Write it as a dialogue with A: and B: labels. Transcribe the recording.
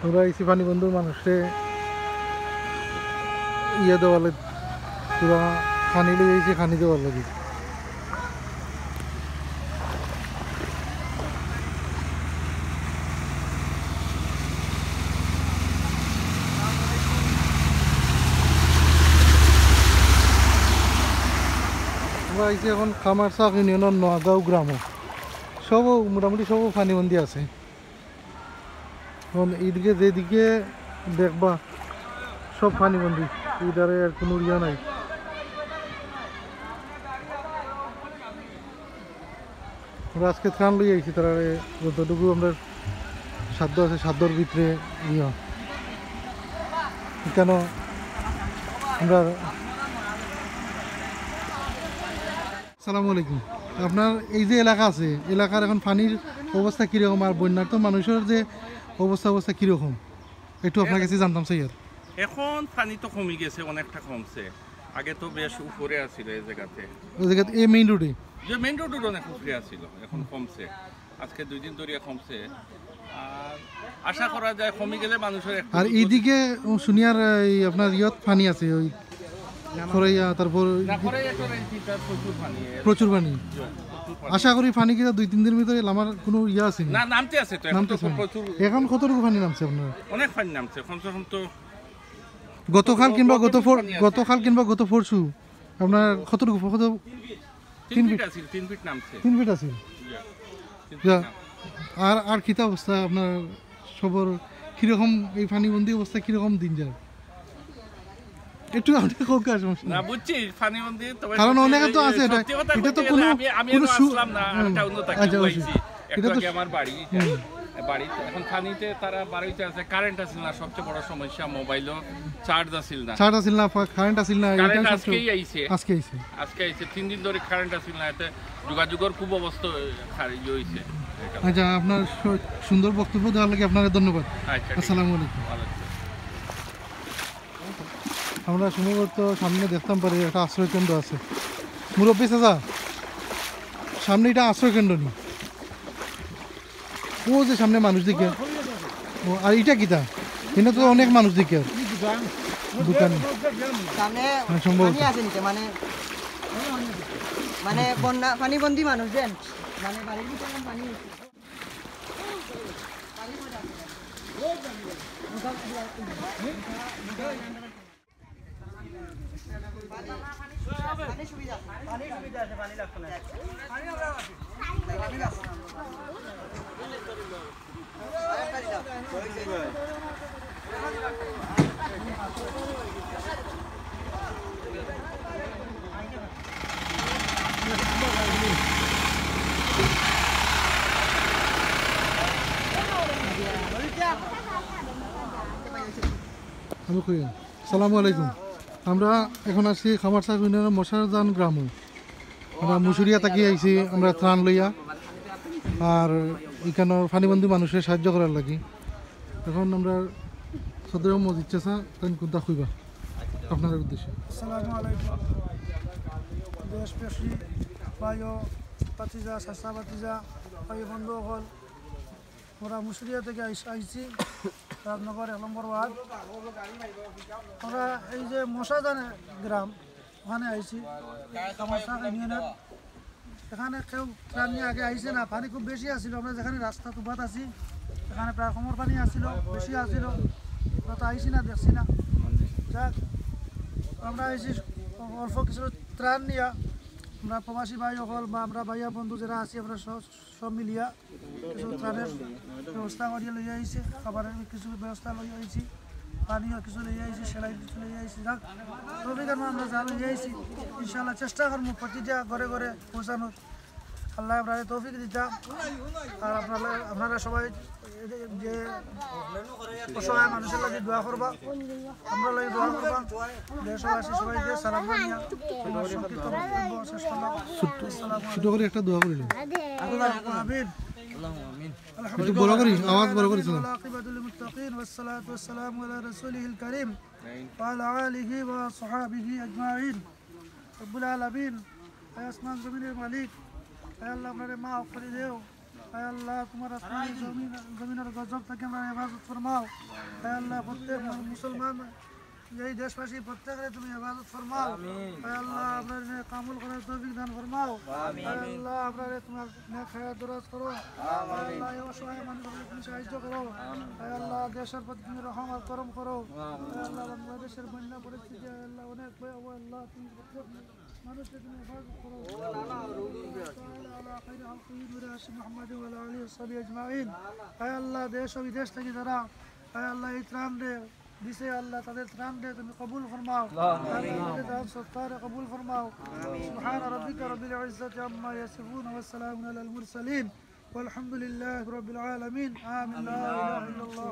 A: আমরা এই পানি বন্ধু মানুষে ইয়ে দেওয়ার লাগে পুরা খানি লই আইছে খানি দেওয়ার লাগে আমরা আইছি এখন খামারসাক ইউনিয়নের নোয়াগাঁও গ্রামে সব মোটামুটি সব পানিবন্দি আছে এখন এইদিকে যেদিকে দেখবা সব পানিবন্দি ইধারে আর কোনো ইয়া নাই আমরা আজকে ত্রাণ লই আইছি তারা যতটুকু আমরা সাধ্য আছে সাধ্যর ভিতরে ইয়া কেন আমরা আসসালামু আলাইকুম আপনার এই যে এলাকা আছে এলাকার এখন পানির অবস্থা কীরকম আর বন্যার্থ মানুষের যে অবস্থা কীরকম একটু আপনার কাছে জানতাম স্যার
B: এখন পানি তো কমে গেছে অনেকটা কমছে আগে তো বেশ উপরে আছিল এই জায়গাতে
A: ওই জায়গাতে এই মেইন রোডে
B: যে মেইন রোড অনেক উপরে আছিল এখন কমছে আজকে 2 দিন ধরে কমছে আর আশা করা যায় কমে গেলে মানুষের
A: আর এইদিকে শুনিয়ার এই আপনার ইয়ত পানি আছে ওই খরাইয়া তারপর প্রচুর পানি আশা করি পানি কি 2-3 দিনের ভিতরে আমার কোনো ইয়া আছে
B: না নামতে আছে তো এখন তো প্রচুর
A: এখন কতটুকু পানি নামছে আপনার
B: অনেক পানি নামছে কমসে কম তো
A: গতকাল কিংবা গত পরশু আপনার কতটুকু
B: 3 ফিট আছে 3 ফিট নামছে
A: 3 ফিট আছে আর কিতা অবস্থা আপনার সবর কিরকম এই পানিবন্দি অবস্থা কিরকম দিন যায় একটু আমাদের কোকা সমস্যা
B: না বুঝছি পানিবন্দি তবে
A: কারণ অনেকে তো আছে এটা তো কোনো
B: আমি আসলাম না একটা অন্য তাকে বলছি এটা তো আমার বাড়ি এখন পানিতে তারা বাড়িতে আছে কারেন্ট আছিল না সবচেয়ে বড় সমস্যা মোবাইলও চার্জ আছিল না
A: কারেন্ট আছিল না
B: কারেন্ট আজকে
A: আইছে
B: 3 দিন ধরে কারেন্ট আছিল না এতে যোগাযোগের খুব অবস্থা খারাপ হইছে
A: আচ্ছা আপনার সুন্দর বক্তব্য দেওয়ার লাগি আপনাকে ধন্যবাদ আসসালামু আলাইকুম আমরা সম্ভবত সামনে দেখতাম পারি একটা আশ্রয় কেন্দ্র আছে মুরব্বী চাচা সামনে এটা আশ্রয় কেন্দ্র নি ও যে সামনে মানুষ দিকে আর এটা কিতা এটা তো অনেক মানুষ দিকে দোকান সম্ভবত
C: মানে বন্যা পানিবন্দি মানুষ দেন মানে বাড়ির ভিতরে পানি সুবিধা আছে পানি লাগতো না
A: আসসালামু আলাইকুম আমরা এখন আসছি খামারসাক ইউনিয়নের মশারজান গ্রামে আমরা মুসুরিয়া তাকিয়ে আইছি আমরা ত্রাণ লইয়া আর এখানের পানিবন্দি মানুষের সাহায্য করার লাগি এখন আমরা সদর মসজিদ চাষা তাই কোনটা খুঁজবা আপনাদের উদ্দেশ্যে
D: আসসালামু আলাইকুম দেশবাসী ভাই পাতিজা চাচা পাতিজা ভাই বন্ধু হল আমরা মুসুরিয়া থেকে আইছি রাজনগর 1 নম্বর ওয়ার্ড আমরা এই যে মশাজান গ্রাম ওখানে আইছি খামারসাক ইউনিয়নের এখানে কেউ ত্রাণ নিয়ে আগে আইছে না পানি খুব বেশি আসছিল আমরা যেখানে রাস্তা তুবাত আছি এখানে প্রায় কোমর পানি আসছিল বেশি আসছিল আমরা তো আইছি না দেখছি না যাক আমরা আইছি অল্প কিছু ত্রাণ নিয়ে আমরা প্রবাসী ভাই হল বা আমরা ভাইয়া বন্ধু যারা আছি আমরা সব মিলিয়া কিছু ত্রাণের ব্যবস্থা করিয়ে লইয়া আইছি খাবারের কিছু ব্যবস্থা লইয়া আইছি পানিও কিছু লইয়া আইছি সেলাই কিছু লইয়া আইছি যাক তবে কেন আমরা যা লইয়া আইছি ইনশাল্লাহ চেষ্টা করবো প্রতিটা ঘরে ঘরে পৌঁছানোর আল্লাহ আপনাদের তৌফিক দিতা আর আপনারা সবাই যে অসহায় মানুষের লাগে দোয়া করবা আমরা লাগে দোয়া করবা দেশবাসী সবাইকে সালাম জানিয়া
A: ছোট করে একটা দোয়া করিল
D: আমিন
A: একটু বড় করি আওয়াজ বড় করি
D: আকিবাতুল মুত্তাকিন والصلاه والسلام على رسوله الكريم وعلى اله وصحبه اجمعين رب العالمين আসমান জমিনের মালিক আল্লাহ আপনারে মাফ করে দেও আয় আল্লাহ তোমার আসমানি জমিনের গজব থেকে আমরা হেফাজত ফরমাও। আয় আল্লাহ প্রত্যেক মুসলমান এই দেশবাসী প্রত্যেকের তুমি হেফাজত ফরমাও। আয় আল্লাহ আপনার কামল করার তৌফিক দান ফরমাও। আয় আল্লাহ আপনার তোমার নেক হায়াত দরাজ করো। আয় আল্লাহ এই অসহায় মানুষদের তুমি সাহায্য করো। আয় আল্লাহ দেশের প্রতি তুমি রহম আর করম করো। আয় আল্লাহ বাংলাদেশের বন্যা পরিস্থিতি আয় আল্লাহ অনেক ভয়াবহ। আল্লাহ তুমি প্রত্যেক মানুষকে তুমি হেফাজত করো। মোহাম্মদ ওয়া আলা আলিহি ওয়া সাহবিহি আজমাইন। আয় আল্লাহ দেশ ও বিদেশ থেকে যারা আয় আল্লাহ এই ত্রাণ দে দিছে আল্লাহ তাদের ত্রাণ দে তুমি কবুল ফরমাও। তাদের সত্তার কবুল ফরমাও। সুবহান রাব্বিকা রাব্বিল ইজ্জাতি আম্মা ইয়াসিফুন ওয়া সালামুন আলাল মুরসালিন ওয়ালহামদুলিল্লাহি রাব্বিল আলামিন। আমিন। লা ইলাহা ইল্লাল্লাহ।